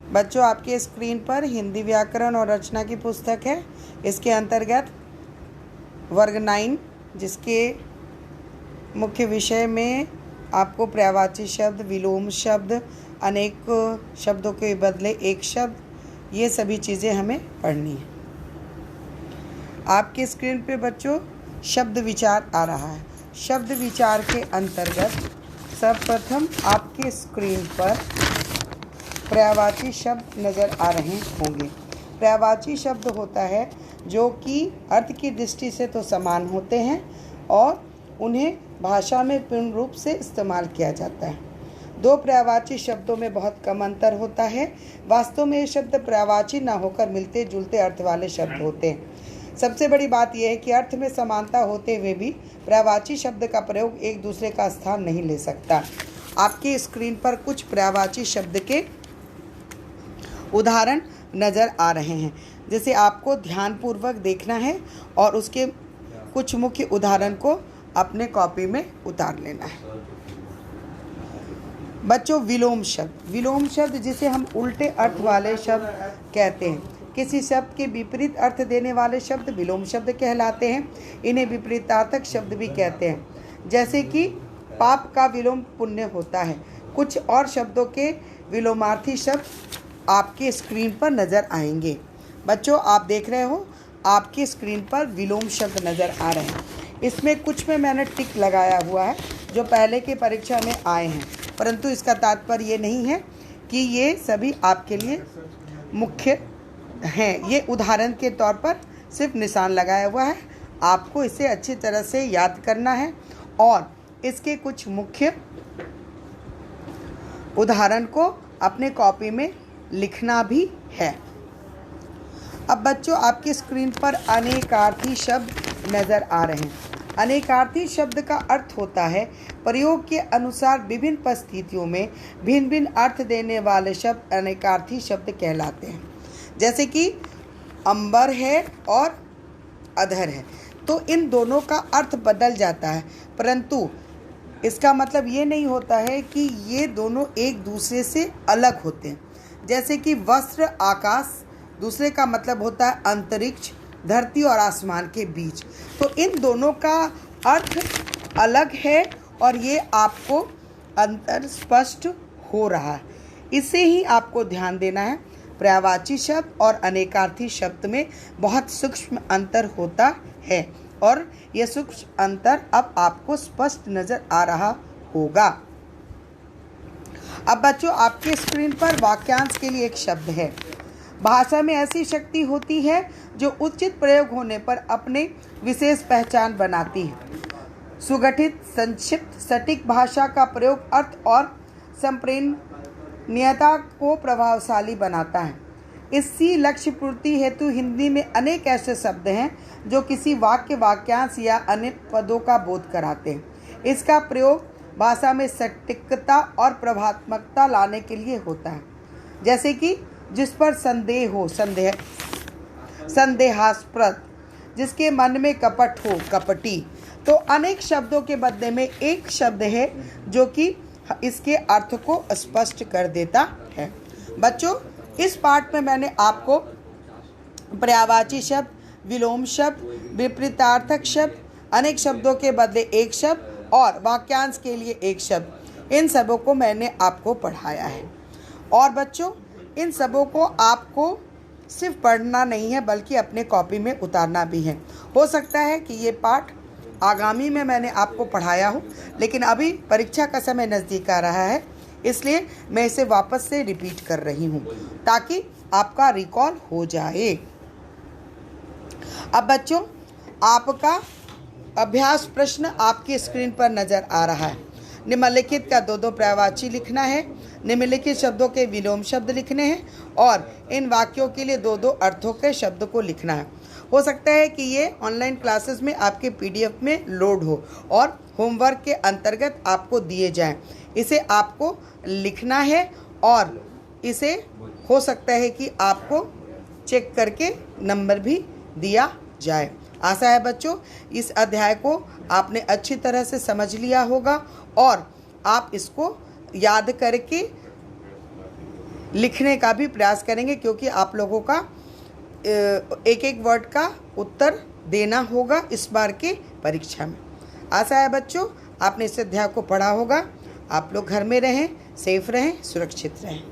बच्चों, आपके स्क्रीन पर हिंदी व्याकरण और रचना की पुस्तक है। इसके अंतर्गत वर्ग 9, जिसके मुख्य विषय में आपको पर्यायवाची शब्द, विलोम शब्द, अनेक शब्दों के बदले एक शब्द, ये सभी चीज़ें हमें पढ़नी है। आपके स्क्रीन पे बच्चों शब्द विचार आ रहा है। शब्द विचार के अंतर्गत सर्वप्रथम आपके स्क्रीन पर पर्यायवाची शब्द नज़र आ रहे होंगे। पर्यायवाची शब्द होता है जो कि अर्थ की दृष्टि से तो समान होते हैं और उन्हें भाषा में पूर्ण रूप से इस्तेमाल किया जाता है। दो पर्यायवाची शब्दों में बहुत कम अंतर होता है। वास्तव में ये शब्द पर्यायवाची न होकर मिलते जुलते अर्थ वाले शब्द होते हैं। सबसे बड़ी बात यह है कि अर्थ में समानता होते हुए भी पर्यायवाची शब्द का प्रयोग एक दूसरे का स्थान नहीं ले सकता। आपकी स्क्रीन पर कुछ पर्यायवाची शब्द के उदाहरण नज़र आ रहे हैं, जिसे आपको ध्यानपूर्वक देखना है और उसके कुछ मुख्य उदाहरण को अपने कॉपी में उतार लेना है। बच्चों, विलोम शब्द। विलोम शब्द जिसे हम उल्टे अर्थ वाले शब्द कहते हैं। किसी शब्द के विपरीत अर्थ देने वाले शब्द विलोम शब्द कहलाते हैं। इन्हें विपरीतार्थक शब्द भी कहते हैं। जैसे कि पाप का विलोम पुण्य होता है। कुछ और शब्दों के विलोमार्थी शब्द आपके स्क्रीन पर नज़र आएंगे। बच्चों, आप देख रहे हो आपकी स्क्रीन पर विलोम शब्द नज़र आ रहे हैं। इसमें कुछ में मैंने टिक लगाया हुआ है जो पहले की परीक्षा में आए हैं, परंतु इसका तात्पर्य ये नहीं है कि ये सभी आपके लिए मुख्य हैं। ये उदाहरण के तौर पर सिर्फ निशान लगाया हुआ है। आपको इसे अच्छी तरह से याद करना है और इसके कुछ मुख्य उदाहरण को अपने कॉपी में लिखना भी है। अब बच्चों, आपकी स्क्रीन पर अनेकार्थी शब्द नज़र आ रहे हैं। अनेकार्थी शब्द का अर्थ होता है प्रयोग के अनुसार विभिन्न परिस्थितियों में भिन्न भिन्न अर्थ देने वाले शब्द अनेकार्थी शब्द कहलाते हैं। जैसे कि अंबर है और अधर है, तो इन दोनों का अर्थ बदल जाता है, परंतु इसका मतलब ये नहीं होता है कि ये दोनों एक दूसरे से अलग होते हैं। जैसे कि वस्त्र आकाश, दूसरे का मतलब होता है अंतरिक्ष, धरती और आसमान के बीच। तो इन दोनों का अर्थ अलग है और ये आपको अंतर स्पष्ट हो रहा है। इसे ही आपको ध्यान देना है। पर्यायवाची शब्द और अनेकार्थी शब्द में बहुत सूक्ष्म अंतर होता है और यह सूक्ष्म अंतर अब आपको स्पष्ट नज़र आ रहा होगा। अब बच्चों, आपके स्क्रीन पर वाक्यांश के लिए एक शब्द है। भाषा में ऐसी शक्ति होती है जो उचित प्रयोग होने पर अपने विशेष पहचान बनाती है। सुगठित, संक्षिप्त, सटीक भाषा का प्रयोग अर्थ और संप्रेरणीयता को प्रभावशाली बनाता है। इसी लक्ष्य पूर्ति हेतु हिंदी में अनेक ऐसे शब्द हैं जो किसी वाक्य, वाक्यांश या अन्य पदों का बोध कराते हैं। इसका प्रयोग भाषा में सटीकता और प्रभावत्मकता लाने के लिए होता है। जैसे कि जिस पर संदेह हो, संदेहास्पद, जिसके मन में कपट हो, कपटी। तो अनेक शब्दों के बदले में एक शब्द है जो कि इसके अर्थ को स्पष्ट कर देता है। बच्चों, इस पाठ में मैंने आपको पर्यायवाची शब्द, विलोम शब्द, विपरीतार्थक शब्द, अनेक शब्दों के बदले एक शब्द और वाक्यांश के लिए एक शब्द, इन सबों को मैंने आपको पढ़ाया है। और बच्चों, इन सबों को आपको सिर्फ पढ़ना नहीं है बल्कि अपने कॉपी में उतारना भी है। हो सकता है कि ये पाठ आगामी में मैंने आपको पढ़ाया हो, लेकिन अभी परीक्षा का समय नज़दीक आ रहा है, इसलिए मैं इसे वापस से रिपीट कर रही हूँ ताकि आपका रिकॉल हो जाए। अब बच्चों, आपका अभ्यास प्रश्न आपकी स्क्रीन पर नज़र आ रहा है। निम्नलिखित का 2-2 पर्यायवाची लिखना है। निम्नलिखित शब्दों के विलोम शब्द लिखने हैं और इन वाक्यों के लिए 2-2 अर्थों के शब्द को लिखना है। हो सकता है कि ये ऑनलाइन क्लासेस में आपके PDF में लोड हो और होमवर्क के अंतर्गत आपको दिए जाएं। इसे आपको लिखना है और इसे हो सकता है कि आपको चेक करके नंबर भी दिया जाए। आशा है बच्चों, इस अध्याय को आपने अच्छी तरह से समझ लिया होगा और आप इसको याद करके लिखने का भी प्रयास करेंगे, क्योंकि आप लोगों का एक एक वर्ड का उत्तर देना होगा इस बार के परीक्षा में। आशा है बच्चों आपने इस अध्याय को पढ़ा होगा। आप लोग घर में रहें, सेफ रहें, सुरक्षित रहें।